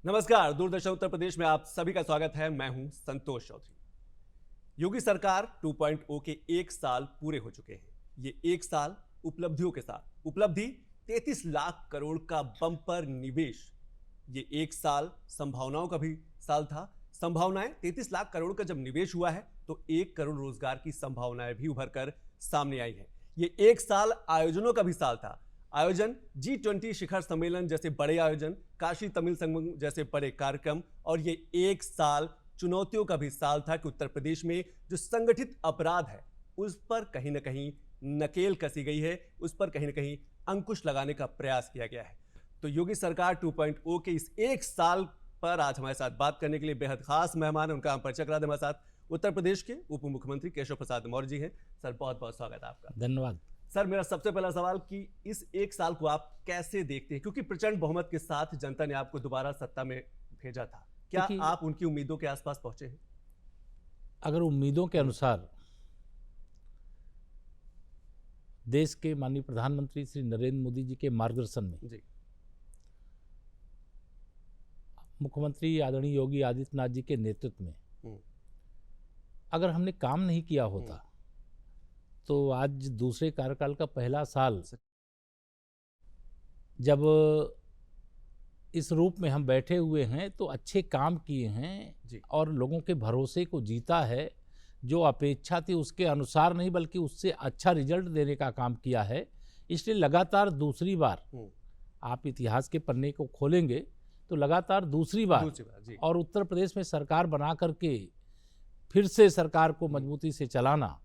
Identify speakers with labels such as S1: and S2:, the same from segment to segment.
S1: नमस्कार, दूरदर्शन उत्तर प्रदेश में आप सभी का स्वागत है। मैं हूं संतोष चौधरी। योगी सरकार 2.0 के एक साल पूरे हो चुके हैं। ये एक साल उपलब्धियों के साथ, उपलब्धि 33 लाख करोड़ का बम्पर निवेश। ये एक साल संभावनाओं का भी साल था। संभावनाएं 33 लाख करोड़ का जब निवेश हुआ है तो 1 करोड़ रोजगार की संभावनाएं भी उभर कर सामने आई हैं। ये एक साल आयोजनों का भी साल था। आयोजन G20 शिखर सम्मेलन जैसे बड़े आयोजन, काशी तमिल संगम जैसे बड़े कार्यक्रम, और ये एक साल चुनौतियों का भी साल था कि उत्तर प्रदेश में जो संगठित अपराध है उस पर कहीं ना कहीं नकेल कसी गई है, उस पर कहीं ना कहीं अंकुश लगाने का प्रयास किया गया है। तो योगी सरकार 2.0 के इस एक साल पर आज हमारे साथ बात करने के लिए बेहद खास मेहमान है, उनका हम परिचय करा दें। हमारे साथ उत्तर प्रदेश के उप मुख्यमंत्री केशव प्रसाद मौर्य जी हैं। सर, बहुत बहुत स्वागत है आपका।
S2: धन्यवाद।
S1: सर, मेरा सबसे पहला सवाल कि इस एक साल को आप कैसे देखते हैं, क्योंकि प्रचंड बहुमत के साथ जनता ने आपको दोबारा सत्ता में भेजा था। क्या आप उनकी उम्मीदों के आसपास पहुंचे हैं?
S2: अगर उम्मीदों के अनुसार देश के माननीय प्रधानमंत्री श्री नरेंद्र मोदी जी के मार्गदर्शन में
S1: जी,
S2: मुख्यमंत्री आदरणीय योगी आदित्यनाथ जी के नेतृत्व में अगर हमने काम नहीं किया होता तो आज दूसरे कार्यकाल का पहला साल जब इस रूप में हम बैठे हुए हैं तो अच्छे काम किए हैं और लोगों के भरोसे को जीता है। जो अपेक्षा थी उसके अनुसार नहीं बल्कि उससे अच्छा रिजल्ट देने का काम किया है। इसलिए लगातार दूसरी बार आप इतिहास के पन्ने को खोलेंगे तो लगातार दूसरी बार और उत्तर प्रदेश में सरकार बना करके फिर से सरकार को मजबूती से चलाना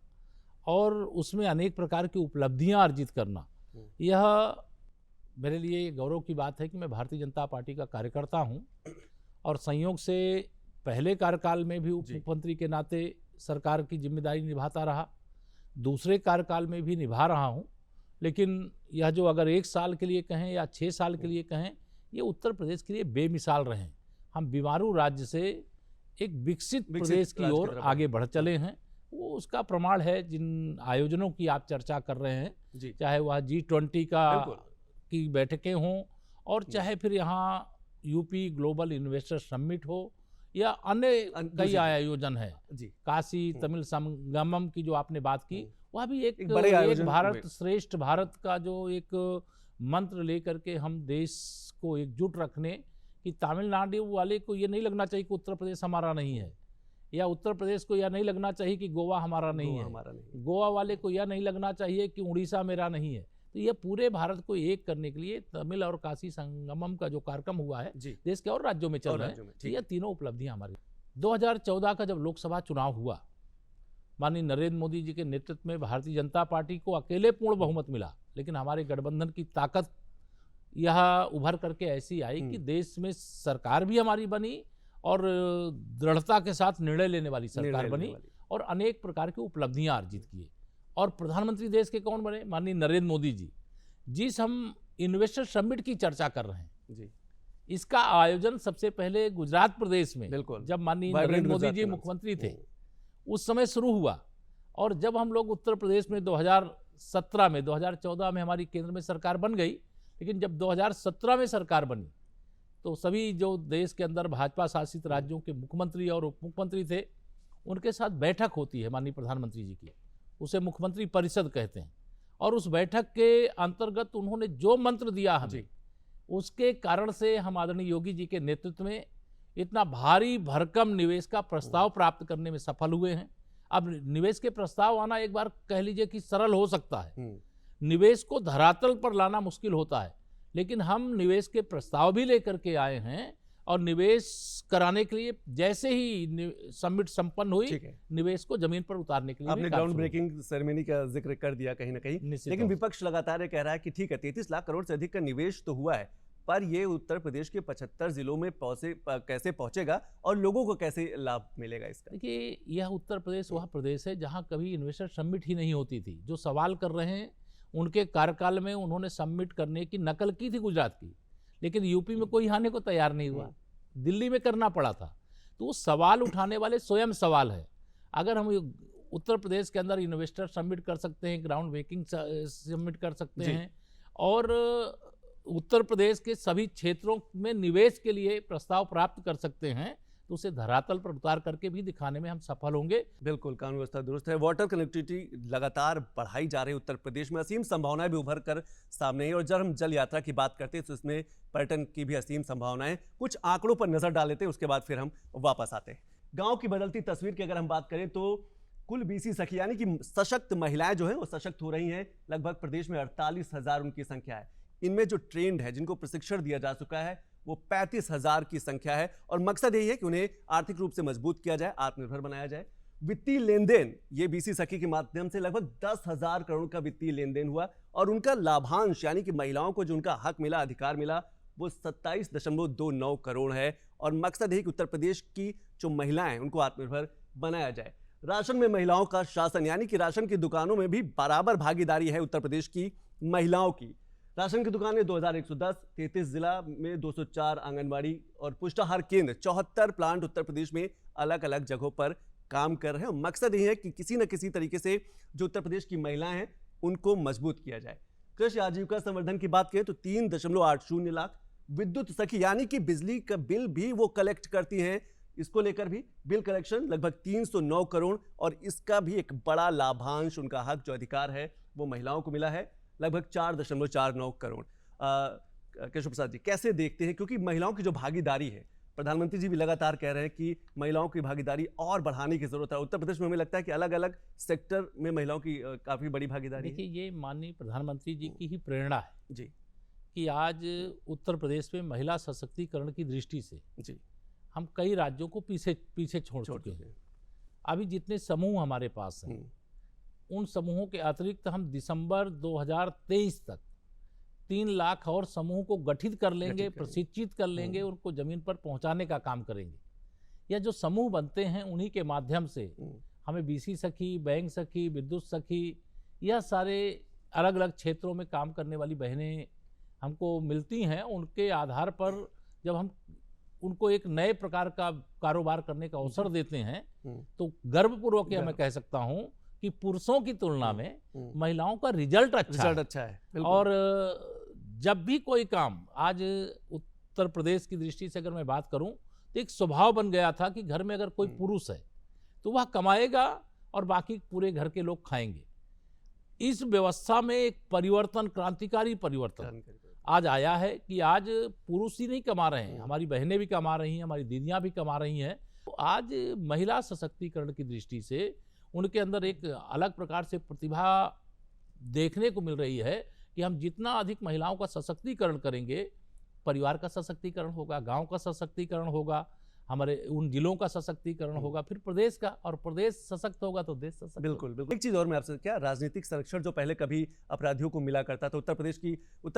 S2: और उसमें अनेक प्रकार की उपलब्धियां अर्जित करना, यह मेरे लिए गौरव की बात है कि मैं भारतीय जनता पार्टी का कार्यकर्ता हूं और संयोग से पहले कार्यकाल में भी उप मुख्यमंत्री के नाते सरकार की जिम्मेदारी निभाता रहा, दूसरे कार्यकाल में भी निभा रहा हूं। लेकिन यह जो अगर एक साल के लिए कहें या 6 साल के लिए कहें, ये उत्तर प्रदेश के लिए बेमिसाल रहे। हम बीमारू राज्य से एक विकसित प्रदेश की ओर आगे बढ़ चले हैं। वो उसका प्रमाण है जिन आयोजनों की आप चर्चा कर रहे हैं, चाहे वह G20 की बैठकें हों और चाहे फिर यहाँ यूपी ग्लोबल इन्वेस्टर समिट हो या अन्य कई आयोजन है। काशी तमिल संगमम की जो आपने बात की, वह भी एक भारत श्रेष्ठ भारत का जो एक मंत्र लेकर के हम देश को एकजुट रखने कि तमिलनाडु वाले को ये नहीं लगना चाहिए कि उत्तर प्रदेश हमारा नहीं है, या उत्तर प्रदेश को यह नहीं लगना चाहिए कि गोवा हमारा नहीं है, गोवा वाले को यह नहीं लगना चाहिए कि उड़ीसा मेरा नहीं है। तो यह पूरे भारत को एक करने के लिए तमिल और काशी संगमम का जो कार्यक्रम हुआ है देश के और राज्यों में चल रहा है, यह तीनों उपलब्धियां हमारी। 2014 का जब लोकसभा चुनाव हुआ, माननीय नरेंद्र मोदी जी के नेतृत्व में भारतीय जनता पार्टी को अकेले पूर्ण बहुमत मिला, लेकिन हमारे गठबंधन की ताकत यह उभर करके ऐसी आई कि देश में सरकार भी हमारी बनी और दृढ़ता के साथ निर्णय लेने वाली सरकार बनी और अनेक प्रकार की उपलब्धियां अर्जित किए। और प्रधानमंत्री देश के कौन बने? माननीय नरेंद्र मोदी जी। जिस हम इन्वेस्टर समिट की चर्चा कर रहे हैं इसका आयोजन सबसे पहले गुजरात प्रदेश में जब माननीय नरेंद्र मोदी जी मुख्यमंत्री थे उस समय शुरू हुआ। और जब हम लोग उत्तर प्रदेश में 2017 में 2014 में हमारी केंद्र में सरकार बन गई, लेकिन जब 2017 में सरकार बनी तो सभी जो देश के अंदर भाजपा शासित राज्यों के मुख्यमंत्री और उप मुख्यमंत्री थे उनके साथ बैठक होती है माननीय प्रधानमंत्री जी की, उसे मुख्यमंत्री परिषद कहते हैं। और उस बैठक के अंतर्गत उन्होंने जो मंत्र दिया हमें, उसके कारण से हम आदरणीय योगी जी के नेतृत्व में इतना भारी भरकम निवेश का प्रस्ताव प्राप्त करने में सफल हुए हैं। अब निवेश के प्रस्ताव आना एक बार कह लीजिए कि सरल हो सकता है, निवेश को धरातल पर लाना मुश्किल होता है, लेकिन हम निवेश के प्रस्ताव भी लेकर के आए हैं और निवेश कराने के लिए जैसे ही समिट संपन्न हुई, निवेश को जमीन पर उतारने के लिए
S1: आपने ग्राउंड ब्रेकिंग सेरेमनी का जिक्र कर दिया कहीं ना कहीं, लेकिन विपक्ष लगातार ये कह रहा है कि ठीक है 33 लाख करोड़ से अधिक का निवेश तो हुआ है, पर ये उत्तर प्रदेश के 75 जिलों में कैसे पहुंचेगा और लोगों को कैसे लाभ मिलेगा इसका?
S2: देखिए, यह उत्तर प्रदेश वह प्रदेश है जहां कभी इन्वेस्टर समिट ही नहीं होती थी। जो सवाल कर रहे हैं उनके कार्यकाल में उन्होंने सबमिट करने की नकल की थी गुजरात की, लेकिन यूपी में कोई आने को तैयार नहीं हुआ, दिल्ली में करना पड़ा था। तो सवाल उठाने वाले स्वयं सवाल है। अगर हम उत्तर प्रदेश के अंदर इन्वेस्टर समिट कर सकते हैं, ग्राउंड ब्रेकिंग समिट कर सकते हैं और उत्तर प्रदेश के सभी क्षेत्रों में निवेश के लिए प्रस्ताव प्राप्त कर सकते हैं, तो उसे धरातल पर उतार करके भी दिखाने में हम सफल होंगे।
S1: बिल्कुल, कानून व्यवस्था दुरुस्त है। वाटर कनेक्टिविटी लगातार बढ़ाई जा रही है उत्तर प्रदेश में, असीम संभावनाएं भी उभर कर सामने है। और जब हम जल यात्रा की बात करते हैं तो इसमें पर्यटन की भी असीम संभावनाएं। कुछ आंकड़ों पर नजर डाल लेते हैं, उसके बाद फिर हम वापस आते हैं। गांव की बदलती तस्वीर की अगर हम बात करें तो कुल बीसी सखी यानी कि सशक्त महिलाएं जो हैं वो सशक्त हो रही हैं। लगभग प्रदेश में 48,000 उनकी संख्या है। इनमें जो ट्रेंड है, जिनको प्रशिक्षण दिया जा चुका है, वो 35,000 की संख्या है। और मकसद यही है कि उन्हें आर्थिक रूप से मजबूत किया जाए, आत्मनिर्भर बनाया जाए। वित्तीय लेन देन, ये बीसी सखी के माध्यम से लगभग 10,000 करोड़ का वित्तीय लेन देन हुआ। और उनका लाभांश यानी कि महिलाओं को जो उनका हक मिला, अधिकार मिला, वो 27.29 करोड़ है। और मकसद है कि उत्तर प्रदेश की जो महिलाएं हैं उनको आत्मनिर्भर बनाया जाए। राशन में महिलाओं का शासन यानी कि राशन की दुकानों में भी बराबर भागीदारी है उत्तर प्रदेश की महिलाओं की। राशन की दुकानें 2110, 33 जिला में 204 आंगनबाड़ी और पुष्टाहार केंद्र, 74 प्लांट उत्तर प्रदेश में अलग अलग जगहों पर काम कर रहे हैं। मकसद ये है कि किसी न किसी तरीके से जो उत्तर प्रदेश की महिलाएं हैं उनको मजबूत किया जाए। कृषि आजीविका संवर्धन की बात करें तो 3.80 लाख। विद्युत सखी यानी कि बिजली का बिल भी वो कलेक्ट करती हैं, इसको लेकर भी बिल कलेक्शन लगभग 309 करोड़। और इसका भी एक बड़ा लाभांश, उनका हक जो अधिकार है वो महिलाओं को मिला है, लगभग 4.49 करोड़। केशव प्रसाद जी, कैसे देखते हैं, क्योंकि महिलाओं की जो भागीदारी है, प्रधानमंत्री जी भी लगातार कह रहे हैं कि महिलाओं की भागीदारी और बढ़ाने की जरूरत है। उत्तर प्रदेश में हमें लगता है कि अलग अलग सेक्टर में महिलाओं की काफी बड़ी भागीदारी है।
S2: देखिए, ये माननीय प्रधानमंत्री जी की ही प्रेरणा है
S1: जी
S2: कि आज उत्तर प्रदेश में महिला सशक्तिकरण की दृष्टि से
S1: जी
S2: हम कई राज्यों को पीछे छोड़ चुके हैं। अभी जितने समूह हमारे पास हैं, उन समूहों के अतिरिक्त हम दिसंबर 2023 तक 3 लाख और समूह को गठित कर लेंगे, प्रशिक्षित कर लेंगे, उनको जमीन पर पहुंचाने का काम करेंगे। यह जो समूह बनते हैं उन्हीं के माध्यम से हमें बीसी सखी, बैंक सखी, विद्युत सखी, यह सारे अलग अलग क्षेत्रों में काम करने वाली बहनें हमको मिलती हैं। उनके आधार पर जब हम उनको एक नए प्रकार का कारोबार करने का अवसर देते हैं तो गर्वपूर्वक मैं कह सकता हूं कि पुरुषों की तुलना में महिलाओं का रिजल्ट अच्छा है। और जब भी कोई काम, आज उत्तर प्रदेश की दृष्टि से अगर मैं बात करूं तो एक स्वभाव बन गया था कि घर में अगर कोई पुरुष है तो वह कमाएगा और बाकी पूरे घर के लोग खाएंगे। इस व्यवस्था में एक परिवर्तन, क्रांतिकारी परिवर्तन आज आया है कि आज पुरुष ही नहीं कमा रहे हैं, हमारी बहनें भी कमा रही हैं, हमारी दीदियां भी कमा रही हैं। तो आज महिला सशक्तिकरण की दृष्टि से उनके अंदर एक अलग प्रकार से प्रतिभा देखने को मिल रही है कि हम जितना अधिक महिलाओं का सशक्तिकरण करेंगे, परिवार का सशक्तिकरण होगा, गांव का सशक्तिकरण होगा, हमारे उन जिलों का सशक्तिकरण होगा, फिर प्रदेश का, और प्रदेश सशक्त होगा तो देश सशक्त।
S1: बिल्कुल बिल्कुल। एक चीज और मैं आपसे, क्या राजनीतिक संरक्षण जो पहले कभी अपराधियों को मिला करता था, उत्तर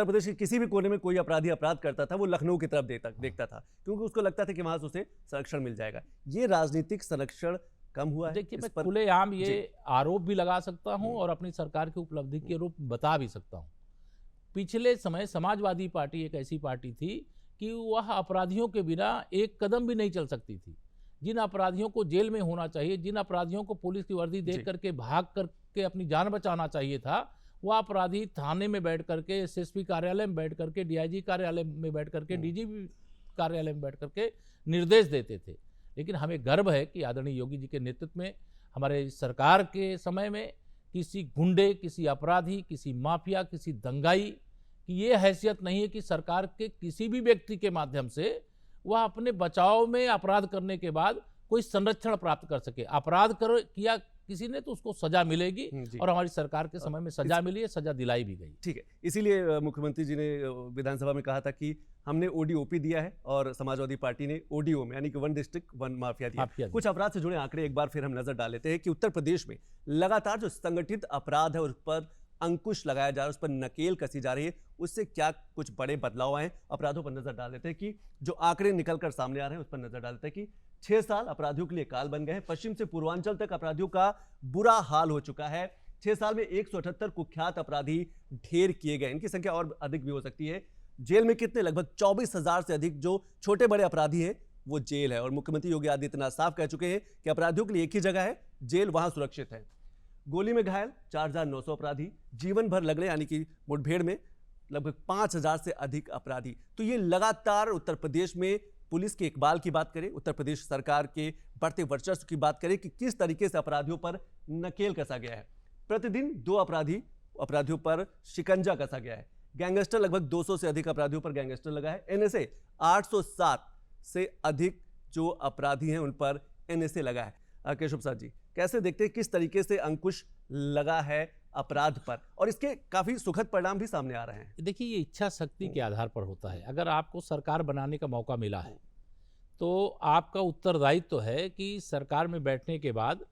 S1: प्रदेश के किसी भी कोने में कोई अपराधी अपराध करता था, वो लखनऊ की तरफ देखता था, क्योंकि उसको लगता था कि वहां से उसे संरक्षण मिल जाएगा। ये राजनीतिक संरक्षण कम हुआ है।
S2: देखिए, मैं खुलेआम ये आरोप भी लगा सकता हूं और अपनी सरकार की उपलब्धि के रूप बता भी सकता हूं। पिछले समय समाजवादी पार्टी एक ऐसी पार्टी थी कि वह अपराधियों के बिना एक कदम भी नहीं चल सकती थी। जिन अपराधियों को जेल में होना चाहिए, जिन अपराधियों को पुलिस की वर्दी देख करके भाग करके अपनी जान बचाना चाहिए था, वह अपराधी थाने में बैठ करके, एसएसपी कार्यालय में बैठ करके, डीआईजी कार्यालय में बैठ करके, डीजीपी कार्यालय में बैठ करके निर्देश देते थे। लेकिन हमें गर्व है कि आदरणीय योगी जी के नेतृत्व में, हमारे सरकार के समय में किसी गुंडे, किसी अपराधी, किसी माफिया, किसी दंगाई कि ये हैसियत नहीं है कि सरकार के किसी भी व्यक्ति के माध्यम से वह अपने बचाव में अपराध करने के बाद कोई संरक्षण प्राप्त कर सके। अपराध किया किसी ने तो उसको सजा मिलेगी, और हमारी सरकार के समय में सजा मिली है, सजा दिलाई भी गई।
S1: ठीक है, इसीलिए मुख्यमंत्री जी ने विधानसभा में कहा था कि हमने ओडीओपी दिया है और समाजवादी पार्टी ने ओडीओ में यानी कि 1 डिस्ट्रिक्ट 1 माफिया दिया। कुछ अपराध से जुड़े आंकड़े एक बार फिर हम नजर डाल लेते हैं कि उत्तर प्रदेश में लगातार जो संगठित अपराध है उस पर अंकुश लगाया जा रहा है, उस पर नकेल कसी जा रही है। उससे क्या कुछ बड़े बदलाव आए, अपराधों पर नजर डाल देते हैं कि जो आंकड़े निकलकर सामने आ रहे हैं उस पर नजर डालते हैं कि 6 साल अपराधियों के लिए काल बन गए हैं। पश्चिम से पूर्वांचल तक अपराधियों का बुरा हाल हो चुका है। 6 साल में 178 कुख्यात अपराधी ढेर किए गए, इनकी संख्या और अधिक भी हो सकती है। जेल में कितने, लगभग 24,000 से अधिक जो छोटे बड़े अपराधी हैं वो जेल है। और मुख्यमंत्री योगी आदित्यनाथ साफ कह चुके हैं कि अपराधियों के लिए एक ही जगह है, जेल, वहां सुरक्षित है। गोली में घायल 4,900 अपराधी, जीवन भर लगने यानी कि मुठभेड़ में लगभग 5,000 से अधिक अपराधी। तो ये लगातार उत्तर प्रदेश में पुलिस के इकबाल की बात करें, उत्तर प्रदेश सरकार के बढ़ते वर्चस्व की बात करें कि किस तरीके से अपराधियों पर नकेल कसा गया है। प्रतिदिन 2 अपराधियों पर शिकंजा कसा गया है। गैंगस्टर लगभग 200 से अधिक अपराधियों पर गैंगस्टर लगा है। एनएसए 807 से अधिक जो अपराधी हैं उन पर एनएसए लगा है। केशव प्रसाद जी, कैसे देखते हैं किस तरीके से अंकुश लगा है अपराध पर, और इसके काफी सुखद परिणाम भी सामने आ रहे हैं?
S2: देखिए, ये इच्छा शक्ति के आधार पर होता है। अगर आपको सरकार बनाने का मौका मिला है तो आपका उत्तरदायित्व तो है कि सरकार में बैठने के बाद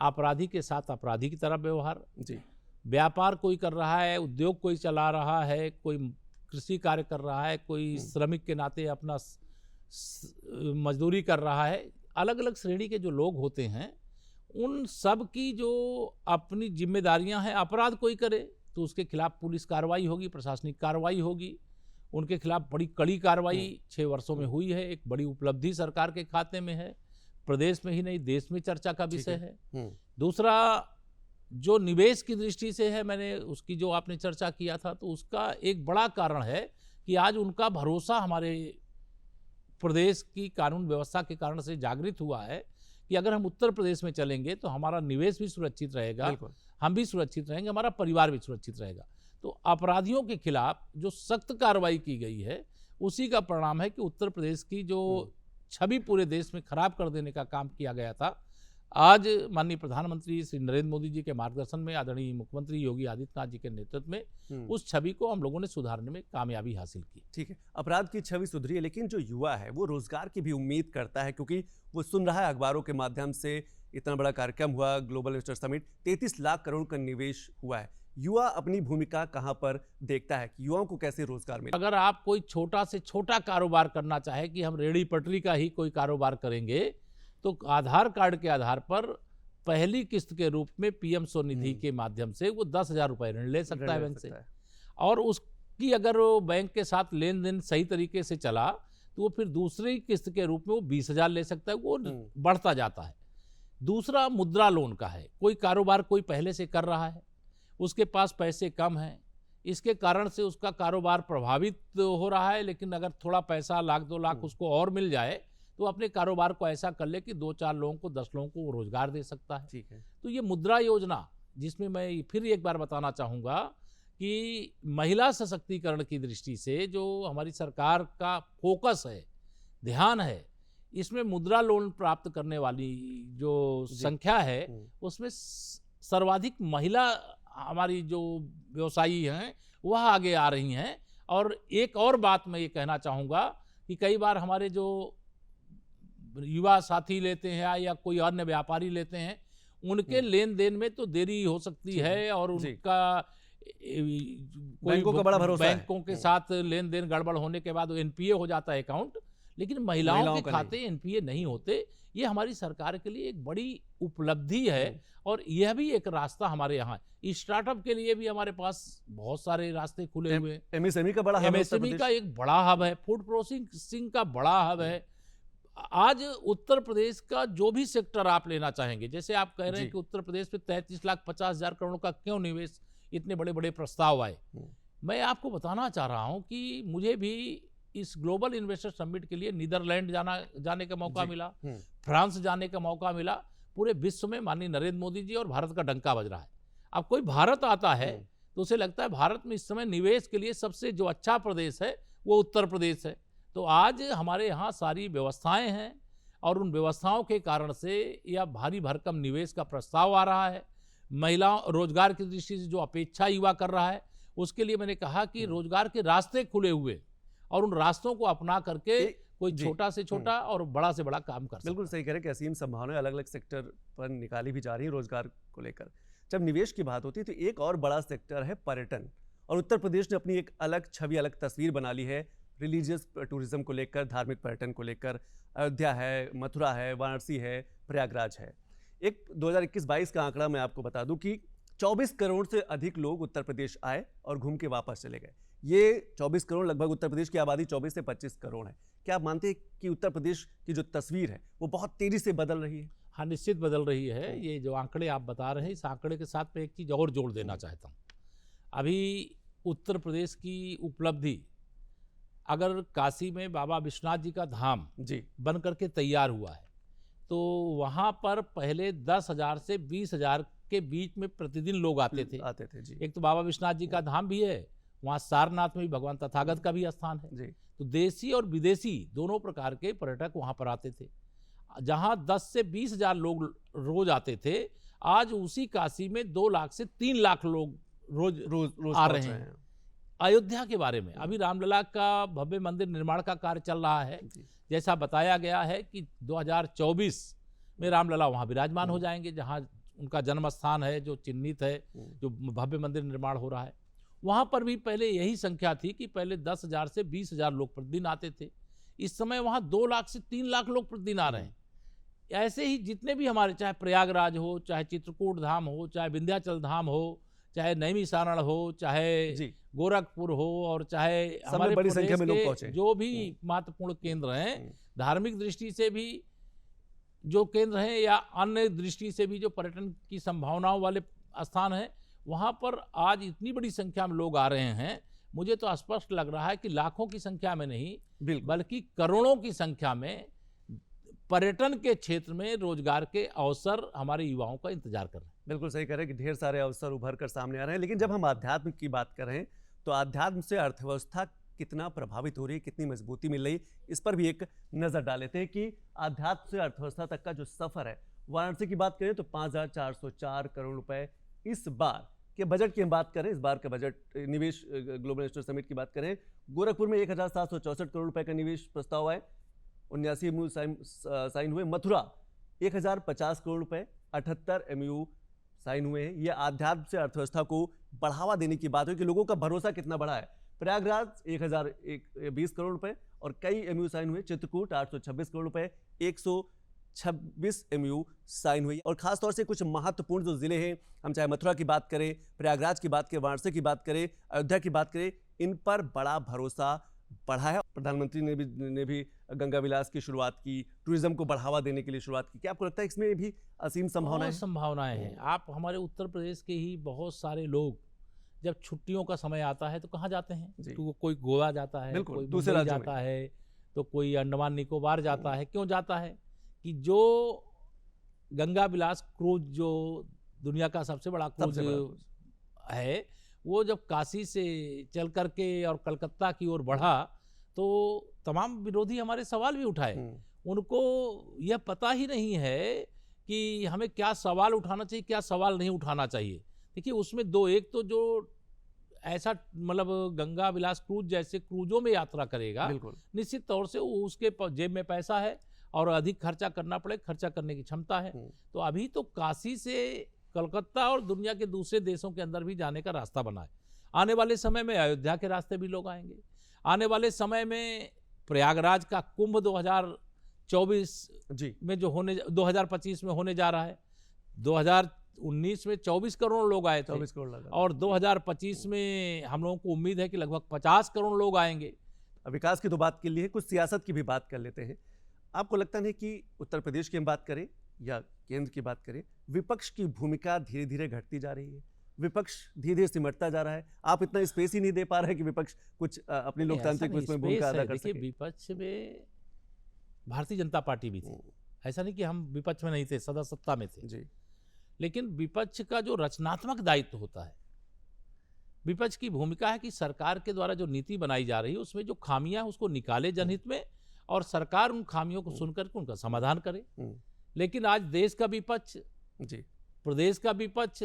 S2: अपराधी के साथ अपराधी की तरह व्यवहार,
S1: जी,
S2: व्यापार कोई कर रहा है, उद्योग कोई चला रहा है, कोई कृषि कार्य कर रहा है, कोई श्रमिक के नाते अपना मजदूरी कर रहा है, अलग अलग श्रेणी के जो लोग होते हैं उन सब की जो अपनी जिम्मेदारियां हैं, अपराध कोई करे तो उसके खिलाफ पुलिस कार्रवाई होगी, प्रशासनिक कार्रवाई होगी, उनके खिलाफ बड़ी कड़ी कार्रवाई 6 वर्षों में हुई है। एक बड़ी उपलब्धि सरकार के खाते में है, प्रदेश में ही नहीं देश में चर्चा का विषय है। दूसरा, जो निवेश की दृष्टि से है, मैंने उसकी जो आपने चर्चा किया था, तो उसका एक बड़ा कारण है कि आज उनका भरोसा हमारे प्रदेश की कानून व्यवस्था के कारण से जागृत हुआ है कि अगर हम उत्तर प्रदेश में चलेंगे तो हमारा निवेश भी सुरक्षित रहेगा, हम भी सुरक्षित रहेंगे, हमारा परिवार भी सुरक्षित रहेगा। तो अपराधियों के खिलाफ जो सख्त कार्रवाई की गई है उसी का परिणाम है कि उत्तर प्रदेश की जो छवि पूरे देश में खराब कर देने का काम किया गया था, आज माननीय प्रधानमंत्री श्री नरेंद्र मोदी जी के मार्गदर्शन में, आदरणीय मुख्यमंत्री योगी आदित्यनाथ जी के नेतृत्व में उस छवि को हम लोगों ने सुधारने में कामयाबी हासिल की।
S1: ठीक है, अपराध की छवि सुधरी है, लेकिन जो युवा है वो रोजगार की भी उम्मीद करता है, क्योंकि वो सुन रहा है अखबारों के माध्यम से, इतना बड़ा कार्यक्रम हुआ global investor summit, 33 lakh crore का निवेश हुआ है। युवा अपनी भूमिका कहां पर देखता है कि युवाओं को कैसे रोजगार मिले?
S2: अगर आप कोई छोटा से छोटा कारोबार करना चाहे कि हम रेहड़ी पटरी का ही कोई कारोबार करेंगे, तो आधार कार्ड के आधार पर पहली किस्त के रूप में पीएम स्वनिधि के माध्यम से वो 10,000 रुपए ऋण ले सकता है बैंक से, और उसकी अगर वो बैंक के साथ लेन देन सही तरीके से चला तो वो फिर दूसरी किस्त के रूप में वो 20,000 ले सकता है, वो बढ़ता जाता है। दूसरा, मुद्रा लोन का है। कोई कारोबार कोई पहले से कर रहा है, उसके पास पैसे कम हैं, इसके कारण से उसका कारोबार प्रभावित हो रहा है, लेकिन अगर थोड़ा पैसा 1-2 लाख उसको और मिल जाए तो अपने कारोबार को ऐसा कर ले कि 2-4 लोगों को, 10 लोगों को रोजगार दे सकता है।
S1: ठीक है।
S2: तो ये मुद्रा योजना, जिसमें मैं फिर एक बार बताना चाहूँगा कि महिला सशक्तिकरण की दृष्टि से जो हमारी सरकार का फोकस है, ध्यान है, इसमें मुद्रा लोन प्राप्त करने वाली जो संख्या है उसमें सर्वाधिक महिला हमारी जो व्यवसायी हैं वह आगे आ रही हैं। और एक और बात मैं ये कहना चाहूँगा कि कई बार हमारे जो युवा साथी लेते हैं या कोई अन्य व्यापारी लेते हैं, उनके लेन देन में तो देरी हो सकती है, और उनका
S1: बैंकों का बड़ा भरोसा है।
S2: बैंकों के साथ लेन देन गड़बड़ होने के बाद एनपीए हो जाता है अकाउंट, लेकिन महिलाओं के खाते एनपीए नहीं होते। ये हमारी सरकार के लिए एक बड़ी उपलब्धि है, और यह भी एक रास्ता हमारे यहाँ स्टार्टअप के लिए भी हमारे पास बहुत सारे रास्ते खुले हुए हैं।
S1: एमएसएमई का बड़ा हब है,
S2: एमएसएमई का एक बड़ा हब है, फूड प्रोसेसिंग का बड़ा हब है। आज उत्तर प्रदेश का जो भी सेक्टर आप लेना चाहेंगे, जैसे आप कह रहे हैं कि उत्तर प्रदेश में 33,50,000 करोड़ का क्यों निवेश, इतने बड़े बड़े प्रस्ताव आए। मैं आपको बताना चाह रहा हूं कि मुझे भी इस ग्लोबल इन्वेस्टर समिट के लिए नीदरलैंड जाने का मौका मिला, फ्रांस जाने का मौका मिला। पूरे विश्व में माननीय नरेंद्र मोदी जी और भारत का डंका बज रहा है। अब कोई भारत आता है तो उसे लगता है भारत में इस समय निवेश के लिए सबसे जो अच्छा प्रदेश है वो उत्तर प्रदेश है। तो आज हमारे यहाँ सारी व्यवस्थाएं हैं, और उन व्यवस्थाओं के कारण से यह भारी भरकम निवेश का प्रस्ताव आ रहा है। महिलाओं रोजगार की दृष्टि से जो अपेक्षा युवा कर रहा है, उसके लिए मैंने कहा कि रोजगार के रास्ते खुले हुए, और उन रास्तों को अपना करके कोई छोटा से छोटा और बड़ा से बड़ा काम कर सकता है।
S1: बिल्कुल सही कह रहे हैं कि असीम संभावनाएं अलग अलग सेक्टर पर निकाली भी जा रही हैं रोजगार को लेकर। जब निवेश की बात होती है तो एक और बड़ा सेक्टर है पर्यटन, और उत्तर प्रदेश ने अपनी एक अलग छवि, अलग तस्वीर बना ली है रिलीजियस टूरिज्म को लेकर, धार्मिक पर्यटन को लेकर। अयोध्या है, मथुरा है, वाराणसी है, प्रयागराज है। एक 2021-22 का आंकड़ा मैं आपको बता दूं कि 24 करोड़ से अधिक लोग उत्तर प्रदेश आए और घूम के वापस चले गए। ये 24 करोड़, लगभग उत्तर प्रदेश की आबादी 24 से 25 करोड़ है। क्या आप मानते हैं कि उत्तर प्रदेश की जो तस्वीर है वो बहुत तेजी से बदल रही है?
S2: हाँ, निश्चित बदल रही है। ये जो आंकड़े आप बता रहे हैं, इस आंकड़े के साथ मैं एक चीज़ और जोड़ देना चाहता हूँ। अभी उत्तर प्रदेश की उपलब्धि, अगर काशी में बाबा विश्वनाथ जी का धाम
S1: जी
S2: बन करके तैयार हुआ है, तो वहाँ पर पहले 10,000 से 20,000 के बीच में प्रतिदिन लोग आते थे
S1: जी।
S2: एक तो बाबा विश्वनाथ जी का धाम भी है, वहाँ सारनाथ में भी भगवान तथागत का भी स्थान है
S1: जी
S2: तो देशी और विदेशी दोनों प्रकार के पर्यटक वहाँ पर आते थे। जहाँ 10 से 20,000 लोग रोज आते थे, आज उसी काशी में 2 लाख से 3 लाख लोग रोज
S1: रोज
S2: आ
S1: पहुंच
S2: रहे हैं। अयोध्या के बारे में अभी रामलला का भव्य मंदिर निर्माण का कार्य चल रहा है। जैसा बताया गया है कि 2024 में रामलला वहाँ विराजमान हो जाएंगे, जहाँ उनका जन्म स्थान है, जो चिन्हित है, जो भव्य मंदिर निर्माण हो रहा है। वहाँ पर भी पहले यही संख्या थी कि पहले 10,000 से 20,000 लोग प्रतिदिन आते थे। इस समय वहाँ 2 लाख से 3 लाख लोग प्रतिदिन आ रहे हैं। ऐसे ही जितने भी हमारे, चाहे प्रयागराज हो, चाहे चित्रकूट धाम हो, चाहे विंध्याचल धाम हो, चाहे नैमिषारण्य हो, चाहे गोरखपुर हो, और चाहे हमारे
S1: बड़ी संख्या
S2: प्रदेश
S1: में लोग
S2: के
S1: पहुंचे।
S2: जो भी महत्वपूर्ण केंद्र हैं, धार्मिक दृष्टि से भी जो केंद्र हैं या अन्य दृष्टि से भी जो पर्यटन की संभावनाओं वाले स्थान हैं, वहाँ पर आज इतनी बड़ी संख्या में लोग आ रहे हैं। मुझे तो स्पष्ट लग रहा है कि लाखों की संख्या में नहीं, बल्कि करोड़ों की संख्या में पर्यटन के क्षेत्र में रोजगार के अवसर हमारे युवाओं का इंतजार कर रहे हैं।
S1: बिल्कुल सही कह रहे हैं कि ढेर सारे अवसर उभर कर सामने आ रहे हैं। लेकिन जब हम आध्यात्म की बात कर रहे हैं, तो आध्यात्म से अर्थव्यवस्था कितना प्रभावित हो रही है, कितनी मजबूती मिल रही, इस पर भी एक नजर डाल लेते हैं कि आध्यात्म से अर्थव्यवस्था तक का जो सफर है। वाराणसी की बात करें तो 5,404 करोड़ रुपए इस बार के बजट की हम बात करें, इस बार का बजट निवेश ग्लोबल इन्वेस्टर समिट की बात करें, गोरखपुर में 1,764 करोड़ रुपए का निवेश प्रस्ताव है, 79 MOU साइन हुए। मथुरा 1,050 करोड़ रुपए, 78 MOU साइन हुए हैं। ये आध्यात्म से अर्थव्यवस्था को बढ़ावा देने की बात है कि लोगों का भरोसा कितना बढ़ा है। प्रयागराज 1,020 करोड़ रुपए और कई MOU साइन हुए। चित्रकूट 826 करोड़ रुपए, 126 MOU साइन हुई। और खासतौर से कुछ महत्वपूर्ण जो जिले हैं, हम चाहे मथुरा की बात करें, प्रयागराज की बात करें, वाराणसी की बात करें, अयोध्या की बात करें, इन पर बड़ा भरोसा बढ़ा है। प्रधानमंत्री ने भी गंगा विलास की शुरुआत की, टूरिज्म को बढ़ावा देने के लिए शुरुआत की। क्या आपको लगता है इसमें भी असीम
S2: संभावनाएं हैं? आप हमारे उत्तर प्रदेश के ही बहुत सारे लोग जब छुट्टियों का समय आता है तो कहाँ जाते हैं? तो कोई गोवा जाता है, कोई मुंबई जाता है, तो कोई अंडमान निकोबार जाता है। क्यों जाता है? कि जो गंगा विलास क्रूज, जो दुनिया का सबसे बड़ा क्रूज है, वो जब काशी से चल करके और कलकत्ता की ओर बढ़ा तो तमाम विरोधी हमारे सवाल भी उठाए। उनको यह पता ही नहीं है कि हमें क्या सवाल उठाना चाहिए, क्या सवाल नहीं उठाना चाहिए। देखिए उसमें दो, एक तो जो ऐसा मतलब गंगा विलास क्रूज जैसे क्रूजों में यात्रा करेगा, निश्चित तौर से उसके जेब में पैसा है और अधिक खर्चा करना पड़े, खर्चा करने की क्षमता है। तो अभी तो काशी से कलकत्ता और दुनिया के दूसरे देशों के अंदर भी जाने का रास्ता बना है। आने वाले समय में अयोध्या के रास्ते भी लोग आएंगे। आने वाले समय में प्रयागराज का कुंभ 2024 में जो 2025 में होने जा रहा है। 2019 में 24 करोड़ लोग आए थे, 24 करोड़ लगा, और 2025 में हम लोगों को उम्मीद है कि लगभग 50 करोड़ लोग आएंगे।
S1: विकास की तो बात के लिए कुछ सियासत की भी बात कर लेते हैं। आपको लगता नहीं कि उत्तर प्रदेश की हम बात करें या केंद्र की बात करें, विपक्ष की भूमिका धीरे धीरे घटती जा रही है, विपक्ष धीरे धीरे सिमटता जा रहा है? आप इतना स्पेस ही नहीं दे पा रहे कि विपक्ष कुछ अपनी लोकतांत्रिक उसमें भूमिका अदा कर सके?
S2: विपक्ष में भारतीय जनता पार्टी भी थी, ऐसा नहीं कि हम विपक्ष में नहीं थे, सदा सत्ता में थे जी। लेकिन विपक्ष का जो रचनात्मक दायित्व होता है, विपक्ष की भूमिका है कि सरकार के द्वारा जो नीति बनाई जा रही है उसमें जो खामियां हैं उसको निकाले जनहित में, और सरकार उन खामियों को सुनकर के उनका समाधान करे। लेकिन आज देश का विपक्ष जी, प्रदेश का विपक्ष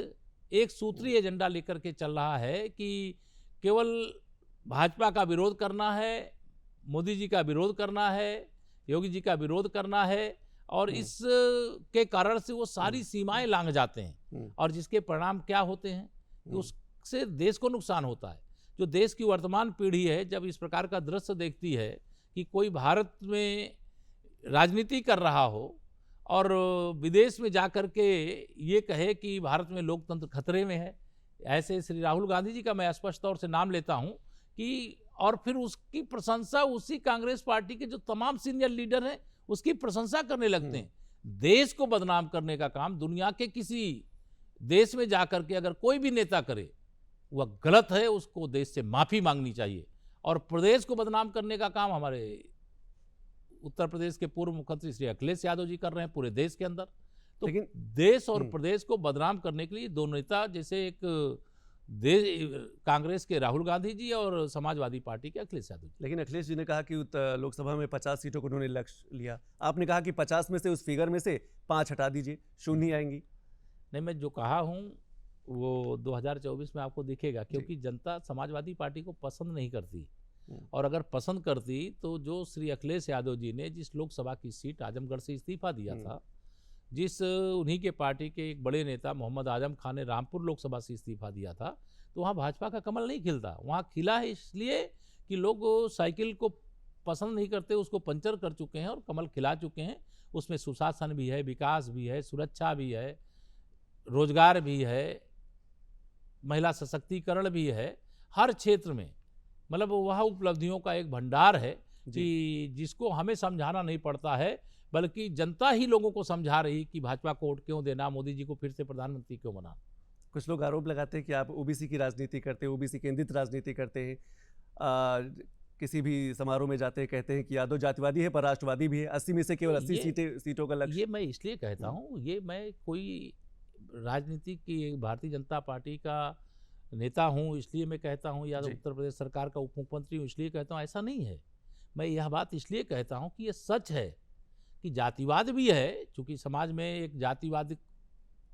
S2: एक सूत्री एजेंडा लेकर के चल रहा है कि केवल भाजपा का विरोध करना है, मोदी जी का विरोध करना है, योगी जी का विरोध करना है, और इस के कारण से वो सारी सीमाएं लांघ जाते हैं। और जिसके परिणाम क्या होते हैं कि उससे देश को नुकसान होता है। जो देश की वर्तमान पीढ़ी है, जब इस प्रकार का दृश्य देखती है कि कोई भारत में राजनीति कर रहा हो और विदेश में जाकर के ये कहे कि भारत में लोकतंत्र खतरे में है, ऐसे श्री राहुल गांधी जी का मैं स्पष्ट तौर से नाम लेता हूं कि, और फिर उसकी प्रशंसा उसी कांग्रेस पार्टी के जो तमाम सीनियर लीडर हैं उसकी प्रशंसा करने लगते हैं। देश को बदनाम करने का काम दुनिया के किसी देश में जाकर के अगर कोई भी नेता करे वह गलत है, उसको देश से माफ़ी मांगनी चाहिए। और प्रदेश को बदनाम करने का काम हमारे उत्तर प्रदेश के पूर्व मुख्यमंत्री श्री अखिलेश यादव जी कर रहे हैं पूरे देश के अंदर। तो
S1: लेकिन
S2: देश और प्रदेश को बदनाम करने के लिए दो नेता, जैसे एक कांग्रेस के राहुल गांधी जी और समाजवादी पार्टी के अखिलेश यादव जी।
S1: लेकिन अखिलेश जी ने कहा कि लोकसभा में 50 सीटों को उन्होंने लक्ष्य लिया। आपने कहा कि 50 में से, उस फिगर में से 5 हटा दीजिए, शून्य ही आएंगी।
S2: नहीं, मैं जो कहा हूँ वो 2024 में आपको दिखेगा, क्योंकि जनता समाजवादी पार्टी को पसंद नहीं करती। और अगर पसंद करती तो जो श्री अखिलेश यादव जी ने जिस लोकसभा की सीट आजमगढ़ से इस्तीफा दिया था, जिस उन्हीं के पार्टी के एक बड़े नेता मोहम्मद आजम खान ने रामपुर लोकसभा से इस्तीफा दिया था, तो वहाँ भाजपा का कमल नहीं खिलता। वहाँ खिला है इसलिए कि लोग साइकिल को पसंद नहीं करते, उसको पंचर कर चुके हैं और कमल खिला चुके हैं। उसमें सुशासन भी है, विकास भी है, सुरक्षा भी है, रोजगार भी है, महिला सशक्तिकरण भी है। हर क्षेत्र में मतलब वह उपलब्धियों का एक भंडार है कि जिसको हमें समझाना नहीं पड़ता है, बल्कि जनता ही लोगों को समझा रही कि भाजपा को वोट क्यों देना, मोदी जी को फिर से प्रधानमंत्री क्यों बनाना।
S1: कुछ लोग आरोप लगाते हैं कि आप ओबीसी की राजनीति करते हैं, ओबीसी केंद्रित राजनीति करते हैं। किसी भी समारोह में जाते हैं, कहते हैं कि यादव जातिवादी है पर राष्ट्रवादी भी है। 80 में से केवल 80 सीटों का लक्ष्य।
S2: ये मैं इसलिए कहता हूँ, ये मैं कोई राजनीति की भारतीय जनता पार्टी का नेता हूँ इसलिए मैं कहता हूँ, या उत्तर प्रदेश सरकार का उप मुख्यमंत्री हूँ इसलिए कहता हूँ, ऐसा नहीं है। मैं यह बात इसलिए कहता हूँ कि ये सच है कि जातिवाद भी है, चूँकि समाज में एक जातिवाद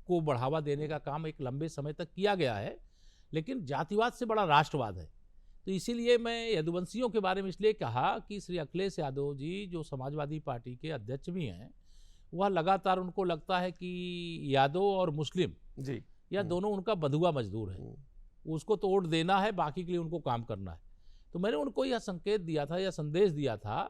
S2: को बढ़ावा देने का काम एक लंबे समय तक किया गया है, लेकिन जातिवाद से बड़ा राष्ट्रवाद है। तो इसीलिए मैं यदुवंशियों के बारे में इसलिए कहा कि श्री अखिलेश यादव जी जो समाजवादी पार्टी के अध्यक्ष भी हैं, वह लगातार उनको लगता है कि यादव और मुस्लिम जी या दोनों उनका बंधुआ मजदूर है, उसको तो वोट देना है, बाकी के लिए उनको काम करना है। तो मैंने उनको यह संकेत दिया था, यह संदेश दिया था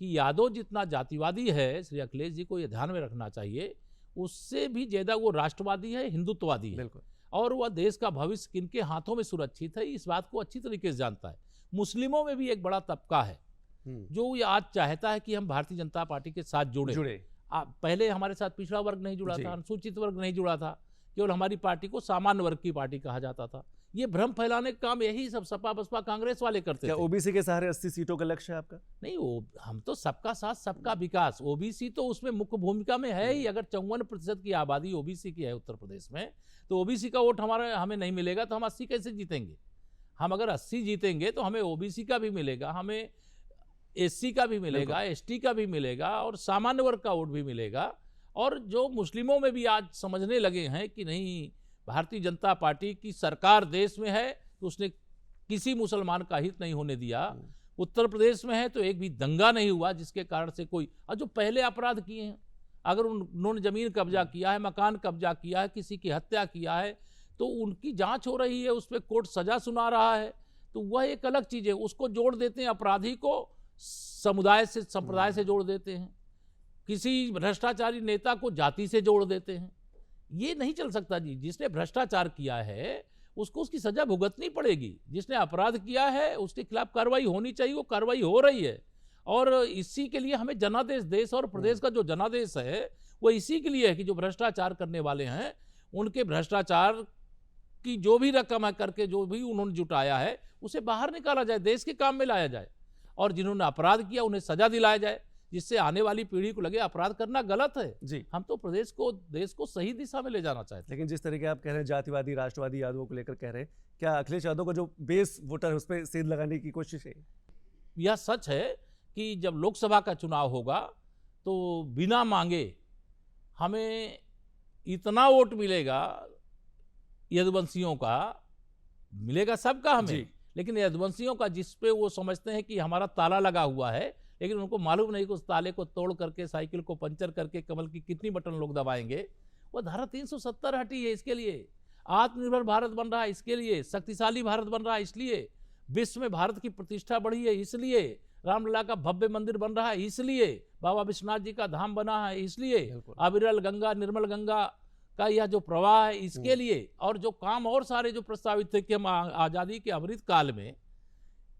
S2: कि यादव जितना जातिवादी है, श्री अखिलेश जी को यह ध्यान में रखना चाहिए, उससे भी ज़्यादा वो राष्ट्रवादी है, हिंदुत्ववादी है। और वह देश का भविष्य किनके हाथों में सुरक्षित है, इस बात को अच्छी तरीके से जानता है। मुस्लिमों में भी एक बड़ा तबका है जो ये आज चाहता है कि हम भारतीय जनता पार्टी के साथ जुड़े। पहले हमारे साथ पिछड़ा वर्ग नहीं जुड़ा था, अनुसूचित वर्ग नहीं जुड़ा था, केवल हमारी पार्टी को सामान्य वर्ग की पार्टी कहा जाता था। ये भ्रम फैलाने का काम यही सब सपा बसपा कांग्रेस वाले करते थे।
S1: ओबीसी के सहारे 80 सीटों का लक्ष्य है आपका?
S2: नहीं, हम तो सबका साथ सबका विकास, ओबीसी तो उसमें मुख्य भूमिका में है ही। अगर 54% की आबादी ओबीसी की है उत्तर प्रदेश में, तो ओबीसी का वोट हमें नहीं मिलेगा तो हम 80 कैसे जीतेंगे? हम अगर 80 जीतेंगे तो हमें ओबीसी का भी मिलेगा, हमें एससी का भी मिलेगा, एसटी का भी मिलेगा और सामान्य वर्ग का वोट भी मिलेगा। और जो मुस्लिमों में भी आज समझने लगे हैं कि नहीं, भारतीय जनता पार्टी की सरकार देश में है तो उसने किसी मुसलमान का हित नहीं होने दिया। उत्तर प्रदेश में है तो एक भी दंगा नहीं हुआ जिसके कारण से कोई, और जो पहले अपराध किए हैं, अगर उन्होंने जमीन कब्जा किया है, मकान कब्जा किया है, किसी की हत्या किया है, तो उनकी जांच हो रही है, उस पर कोर्ट सजा सुना रहा है, तो वह एक अलग चीज है। उसको जोड़ देते हैं, अपराधी को समुदाय से, संप्रदाय से जोड़ देते हैं, किसी भ्रष्टाचारी नेता को जाति से जोड़ देते हैं। ये नहीं चल सकता जी। जिसने भ्रष्टाचार किया है उसको उसकी सजा भुगतनी पड़ेगी, जिसने अपराध किया है उसके खिलाफ कार्रवाई होनी चाहिए, वो कार्रवाई हो रही है। और इसी के लिए हमें जनादेश, देश और प्रदेश का जो जनादेश है वो इसी के लिए है कि जो भ्रष्टाचार करने वाले हैं उनके भ्रष्टाचार की जो भी रकम है करके, जो भी उन्होंने जुटाया है, उसे बाहर निकाला जाए, देश के काम में लाया जाए, और जिन्होंने अपराध किया उन्हें सजा दिलाया जाए, जिससे आने वाली पीढ़ी को लगे अपराध करना गलत है जी। हम तो प्रदेश को, देश को सही दिशा में ले जाना चाहते हैं।
S1: लेकिन जिस तरीके आप कह रहे हैं जातिवादी राष्ट्रवादी यादवों को लेकर कह रहे हैं, क्या अखिलेश यादव का जो बेस वोटर है उस पर सेंध लगाने की कोशिश है?
S2: यह सच है कि जब लोकसभा का चुनाव होगा तो बिना मांगे हमें इतना वोट मिलेगा, यदुवंशियों का मिलेगा, सबका हमें, लेकिन यदुवंशियों का जिस पे वो समझते हैं कि हमारा ताला लगा हुआ है, लेकिन उनको मालूम नहीं कि उस ताले को तोड़ करके, साइकिल को पंचर करके कमल की कितनी बटन लोग दबाएंगे। वो धारा 370 हटी है इसके लिए, आत्मनिर्भर भारत बन रहा है इसके लिए, शक्तिशाली भारत बन रहा है इसलिए, विश्व में भारत की प्रतिष्ठा बढ़ी है इसलिए, रामलला का भव्य मंदिर बन रहा है इसलिए, बाबा विश्वनाथ जी का धाम बना है इसलिए, अविरल गंगा, निर्मल गंगा का यह जो प्रवाह है इसके लिए, और जो काम और सारे जो प्रस्तावित थे कि हम आज़ादी के अमृत काल में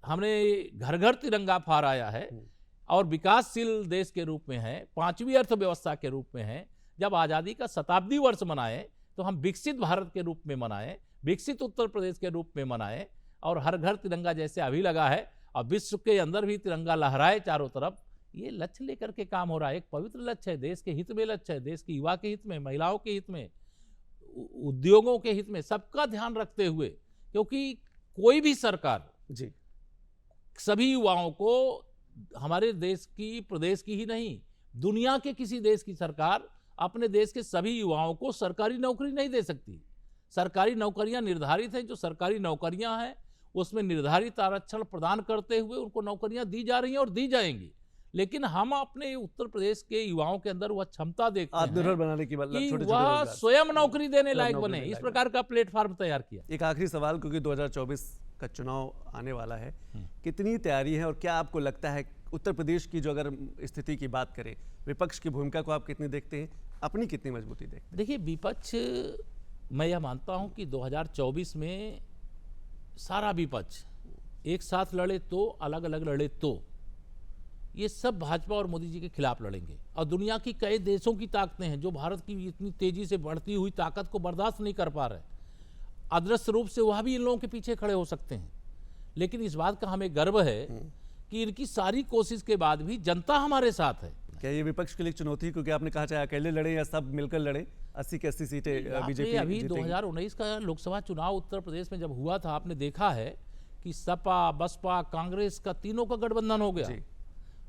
S2: हमने घर घर तिरंगा फहराया है और विकासशील देश के रूप में है, 5वीं अर्थव्यवस्था के रूप में है। जब आज़ादी का शताब्दी वर्ष मनाएं तो हम विकसित भारत के रूप में मनाएं, विकसित उत्तर प्रदेश के रूप में मनाएं और हर घर तिरंगा जैसे अभी लगा है और विश्व के अंदर भी तिरंगा लहराए चारों तरफ। ये लक्ष्य लेकर के काम हो रहा है, एक पवित्र लक्ष्य है, देश के हित में लक्ष्य है, देश के युवा के हित में, महिलाओं के हित में, उद्योगों के हित में, सबका ध्यान रखते हुए, क्योंकि कोई भी सरकार
S1: जी
S2: सभी युवाओं को, हमारे देश की, प्रदेश की ही नहीं, दुनिया के किसी देश की सरकार अपने देश के सभी युवाओं को सरकारी नौकरी नहीं दे सकती। सरकारी नौकरियां निर्धारित हैं, जो सरकारी नौकरियां हैं उसमें निर्धारित आरक्षण प्रदान करते हुए उनको नौकरियां दी जा रही हैं और दी जाएंगी। लेकिन हम अपने उत्तर प्रदेश के युवाओं के अंदर वह क्षमता देखते हैं
S1: आत्मनिर्भर बनाने की
S2: कि वह स्वयं नौकरी देने लायक बने, इस प्रकार का प्लेटफॉर्म तैयार किया।
S1: एक आखिरी सवाल, क्योंकि 2024 का चुनाव आने वाला है, कितनी तैयारी है और क्या आपको लगता है उत्तर प्रदेश की, जो अगर स्थिति की बात करें, विपक्ष की भूमिका को आप कितनी देखते हैं, अपनी कितनी मजबूती देखते हैं?
S2: देखिए, विपक्ष, मैं यह मानता हूं कि 2024 में सारा विपक्ष एक साथ लड़े तो, अलग अलग लड़े तो, ये सब भाजपा और मोदी जी के खिलाफ लड़ेंगे। और दुनिया की कई देशों की ताकतें हैं जो भारत की इतनी तेजी से बढ़ती हुई ताकत को बर्दाश्त नहीं कर पा रहे, अदृश्य रूप से वह भी इन लोगों के पीछे खड़े हो सकते हैं। लेकिन इस बात का हमें गर्व है कि इनकी सारी कोशिश के बाद भी जनता हमारे साथ है।
S1: क्या ये विपक्ष के लिए चुनौती, क्योंकि आपने कहा चाहे अकेले लड़े या सब मिलकर लड़े, 80 की 80 सीटें बीजेपी
S2: अभी 2019 का लोकसभा चुनाव उत्तर प्रदेश में जब हुआ था, आपने देखा है कि सपा, बसपा, कांग्रेस का तीनों का गठबंधन हो गया।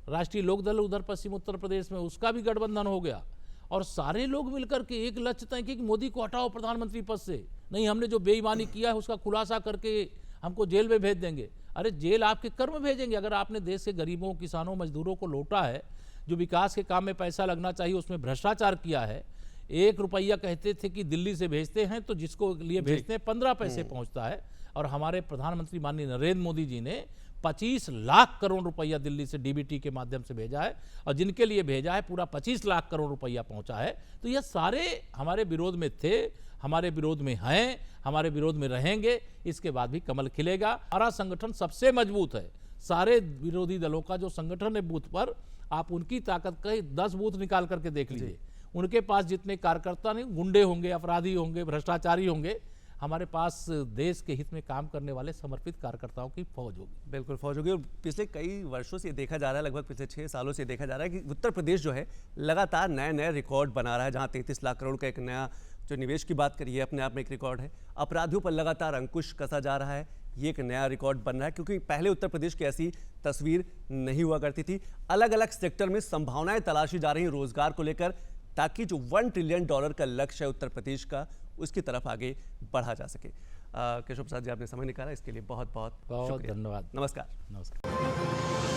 S2: राष्ट्रीय लोकदल उधर पश्चिम उत्तर प्रदेश में, उसका भी गठबंधन हो गया और सारे लोग मिलकर के एक लक्ष्य तय किया कि मोदी को हटाओ प्रधानमंत्री पद से, नहीं हमने जो बेईमानी किया है उसका खुलासा करके हमको जेल में भेज देंगे। अरे जेल आपके कर्म भेजेंगे, अगर आपने देश के गरीबों, किसानों, मजदूरों को लूटा है, जो विकास के काम में पैसा लगना चाहिए उसमें भ्रष्टाचार किया है। 1 रुपया कहते थे कि दिल्ली से भेजते हैं तो जिसको लिए भेजते हैं 15 पैसे पहुंचता है, और हमारे प्रधानमंत्री माननीय नरेंद्र मोदी जी ने 25 लाख करोड़ रुपया दिल्ली से डीबीटी के माध्यम से भेजा है, और जिनके लिए भेजा है पूरा 25 लाख करोड़ रुपया पहुंचा है। तो यह सारे हमारे विरोध में थे, हमारे विरोध में हैं, हमारे विरोध में रहेंगे। इसके बाद भी कमल खिलेगा। हमारा संगठन सबसे मजबूत है, सारे विरोधी दलों का जो संगठन है बूथ पर, आप उनकी ताकत का 10 बूथ निकाल करके देख लीजिए, उनके पास जितने कार्यकर्ता नहीं, गुंडे होंगे, अपराधी होंगे, भ्रष्टाचारी होंगे, हमारे पास देश के हित में काम करने वाले समर्पित कार्यकर्ताओं की फौज होगी।
S1: बिल्कुल फौज होगी। और पिछले कई वर्षों से देखा जा रहा है, लगभग पिछले 6 सालों से देखा जा रहा है कि उत्तर प्रदेश जो है लगातार नए नए रिकॉर्ड बना रहा है। जहां 33 लाख करोड़ का एक नया जो निवेश की बात करिए, अपने आप में एक रिकॉर्ड है। अपराधियों पर लगातार अंकुश कसा जा रहा है, ये एक नया रिकॉर्ड बन रहा है, क्योंकि पहले उत्तर प्रदेश की ऐसी तस्वीर नहीं हुआ करती थी। अलग अलग सेक्टर में संभावनाएं तलाशी जा रही हैं रोजगार को लेकर, ताकि जो $1 ट्रिलियन का लक्ष्य है उत्तर प्रदेश का, उसकी तरफ आगे बढ़ा जा सके। केशव प्रसाद जी, आपने समय निकाला, इसके लिए बहुत बहुत
S2: धन्यवाद।
S1: नमस्कार।
S2: नमस्कार।